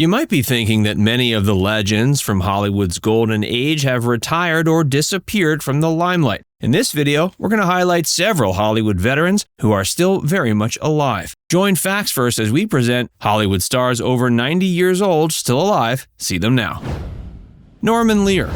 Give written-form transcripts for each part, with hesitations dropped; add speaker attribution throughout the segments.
Speaker 1: You might be thinking that many of the legends from Hollywood's golden age have retired or disappeared from the limelight. In this video, we're going to highlight several Hollywood veterans who are still very much alive. Join Facts First as we present Hollywood stars over 90 years old still alive. See them now. Norman Lear.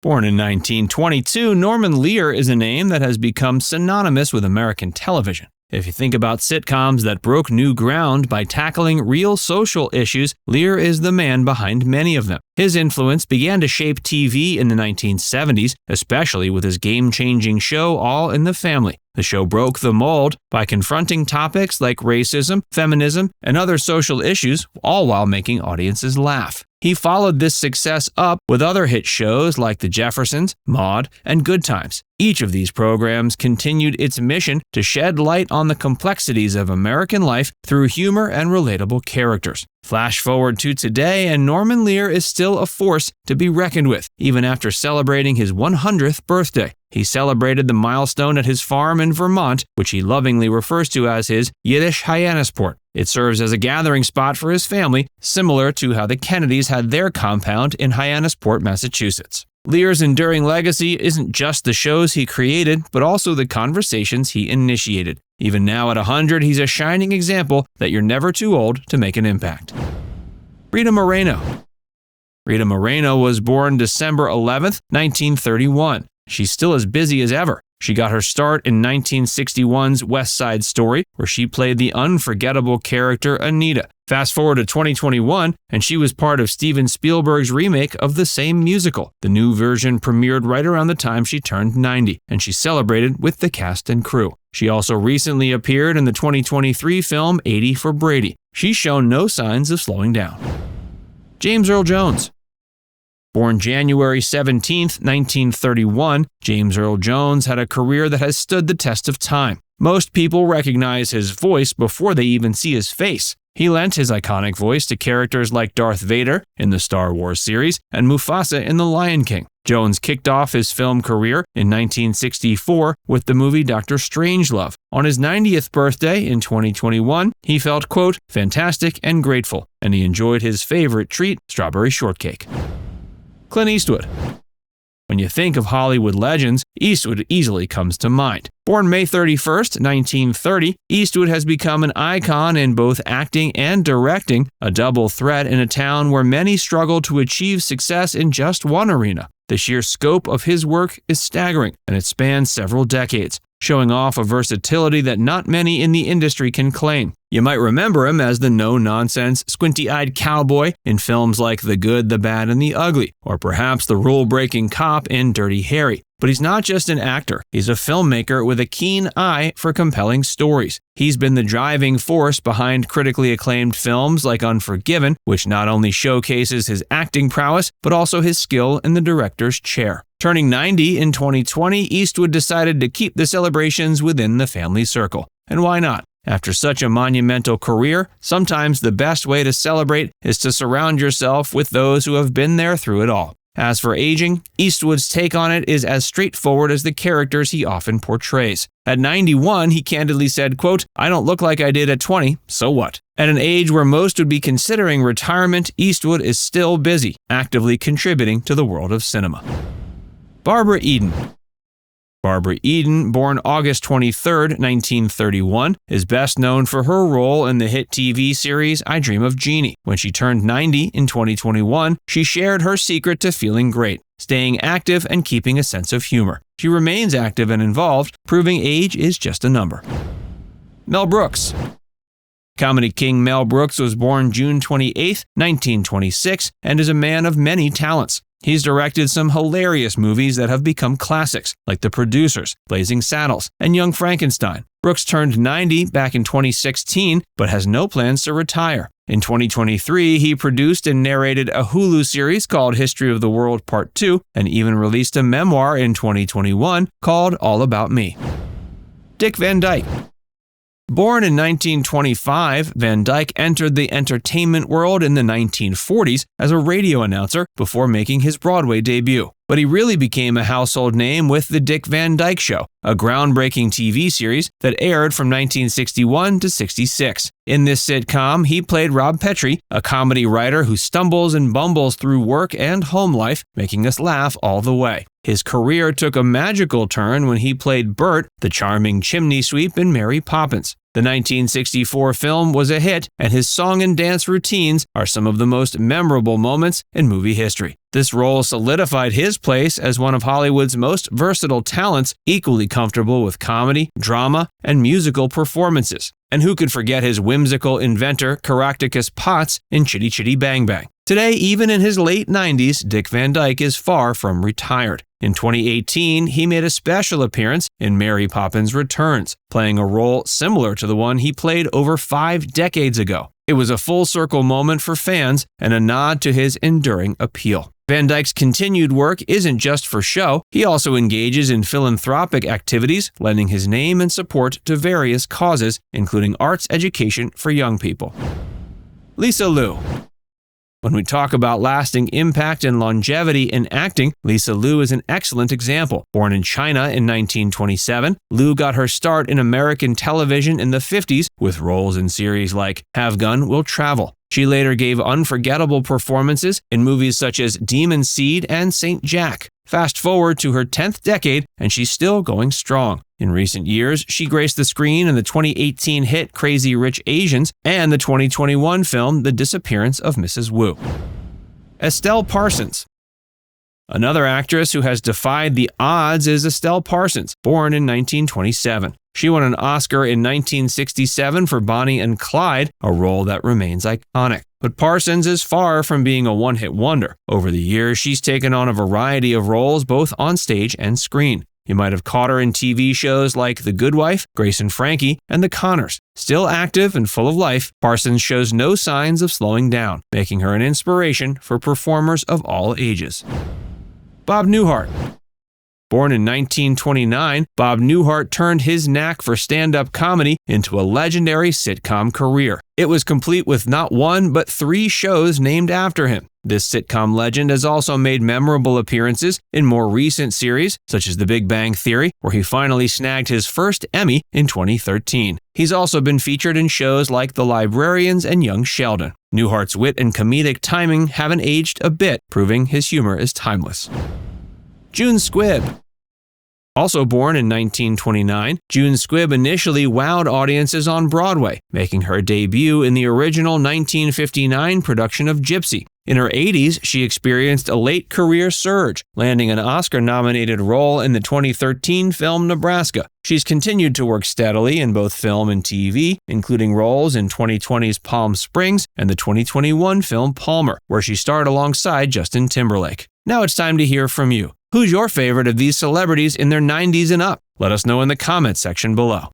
Speaker 1: Born in 1922, Norman Lear is a name that has become synonymous with American television. If you think about sitcoms that broke new ground by tackling real social issues, Lear is the man behind many of them. His influence began to shape TV in the 1970s, especially with his game-changing show All in the Family. The show broke the mold by confronting topics like racism, feminism, and other social issues, all while making audiences laugh. He followed this success up with other hit shows like The Jeffersons, Maude, and Good Times. Each of these programs continued its mission to shed light on the complexities of American life through humor and relatable characters. Flash forward to today, and Norman Lear is still a force to be reckoned with, even after celebrating his 100th birthday. He celebrated the milestone at his farm in Vermont, which he lovingly refers to as his Yiddish Hyannisport. It serves as a gathering spot for his family, similar to how the Kennedys had their compound in Hyannisport, Massachusetts. Lear's enduring legacy isn't just the shows he created, but also the conversations he initiated. Even now at 100, he's a shining example that you're never too old to make an impact. Rita Moreno. Rita Moreno was born December 11, 1931. She's still as busy as ever. She got her start in 1961's West Side Story, where she played the unforgettable character Anita. Fast forward to 2021, and she was part of Steven Spielberg's remake of the same musical. The new version premiered right around the time she turned 90, and she celebrated with the cast and crew. She also recently appeared in the 2023 film 80 for Brady. She's shown no signs of slowing down. James Earl Jones. Born January 17, 1931, James Earl Jones had a career that has stood the test of time. Most people recognize his voice before they even see his face. He lent his iconic voice to characters like Darth Vader in the Star Wars series and Mufasa in The Lion King. Jones kicked off his film career in 1964 with the movie Dr. Strangelove. On his 90th birthday in 2021, he felt, quote, fantastic and grateful, and he enjoyed his favorite treat, strawberry shortcake. Clint Eastwood. When you think of Hollywood legends, Eastwood easily comes to mind. Born May 31st, 1930, Eastwood has become an icon in both acting and directing, a double threat in a town where many struggle to achieve success in just one arena. The sheer scope of his work is staggering, and it spans several decades, showing off a versatility that not many in the industry can claim. You might remember him as the no-nonsense, squinty-eyed cowboy in films like The Good, the Bad, and the Ugly, or perhaps the rule-breaking cop in Dirty Harry. But he's not just an actor, he's a filmmaker with a keen eye for compelling stories. He's been the driving force behind critically acclaimed films like Unforgiven, which not only showcases his acting prowess, but also his skill in the director's chair. Turning 90 in 2020, Eastwood decided to keep the celebrations within the family circle. And why not? After such a monumental career, sometimes the best way to celebrate is to surround yourself with those who have been there through it all. As for aging, Eastwood's take on it is as straightforward as the characters he often portrays. At 91, he candidly said, quote, I don't look like I did at 20, so what? At an age where most would be considering retirement, Eastwood is still busy, actively contributing to the world of cinema. Barbara Eden. Barbara Eden, born August 23, 1931, is best known for her role in the hit TV series I Dream of Jeannie. When she turned 90 in 2021, she shared her secret to feeling great, staying active and keeping a sense of humor. She remains active and involved, proving age is just a number. Mel Brooks. Comedy king Mel Brooks was born June 28, 1926, and is a man of many talents. He's directed some hilarious movies that have become classics, like The Producers, Blazing Saddles, and Young Frankenstein. Brooks turned 90 back in 2016, but has no plans to retire. In 2023, he produced and narrated a Hulu series called History of the World Part 2, and even released a memoir in 2021 called All About Me. Dick Van Dyke. Born in 1925, Van Dyke entered the entertainment world in the 1940s as a radio announcer before making his Broadway debut. but he really became a household name with The Dick Van Dyke Show, a groundbreaking TV series that aired from 1961 to 66. In this sitcom, he played Rob Petrie, a comedy writer who stumbles and bumbles through work and home life, making us laugh all the way. His career took a magical turn when he played Bert, the charming chimney sweep in Mary Poppins. The 1964 film was a hit, and his song and dance routines are some of the most memorable moments in movie history. This role solidified his place as one of Hollywood's most versatile talents, equally comfortable with comedy, drama, and musical performances. And who could forget his whimsical inventor, Caractacus Potts, in Chitty Chitty Bang Bang. Today, even in his late 90s, Dick Van Dyke is far from retired. In 2018, he made a special appearance in Mary Poppins Returns, playing a role similar to the one he played over 5 decades ago. It was a full-circle moment for fans and a nod to his enduring appeal. Van Dyke's continued work isn't just for show. He also engages in philanthropic activities, lending his name and support to various causes, including arts education for young people. Lisa Liu. When we talk about lasting impact and longevity in acting, Lisa Liu is an excellent example. Born in China in 1927, Liu got her start in American television in the 50s with roles in series like Have Gun, Will Travel. She later gave unforgettable performances in movies such as Demon Seed and Saint Jack. Fast forward to her 10th decade, and she's still going strong. In recent years, she graced the screen in the 2018 hit Crazy Rich Asians and the 2021 film The Disappearance of Mrs. Wu. Estelle Parsons. Another actress who has defied the odds is Estelle Parsons, born in 1927. She won an Oscar in 1967 for Bonnie and Clyde, a role that remains iconic. But Parsons is far from being a one-hit wonder. Over the years, she's taken on a variety of roles both on stage and screen. You might have caught her in TV shows like The Good Wife, Grace and Frankie, and The Conners. Still active and full of life, Parsons shows no signs of slowing down, making her an inspiration for performers of all ages. Bob Newhart. Born in 1929, Bob Newhart turned his knack for stand-up comedy into a legendary sitcom career. It was complete with not one, but 3 shows named after him. This sitcom legend has also made memorable appearances in more recent series, such as The Big Bang Theory, where he finally snagged his first Emmy in 2013. He's also been featured in shows like The Librarians and Young Sheldon. Newhart's wit and comedic timing haven't aged a bit, proving his humor is timeless. June Squibb. Also born in 1929, June Squibb initially wowed audiences on Broadway, making her debut in the original 1959 production of Gypsy. In her 80s, she experienced a late career surge, landing an Oscar-nominated role in the 2013 film Nebraska. She's continued to work steadily in both film and TV, including roles in 2020's Palm Springs and the 2021 film Palmer, where she starred alongside Justin Timberlake. Now it's time to hear from you. Who's your favorite of these celebrities in their 90s and up? Let us know in the comments section below.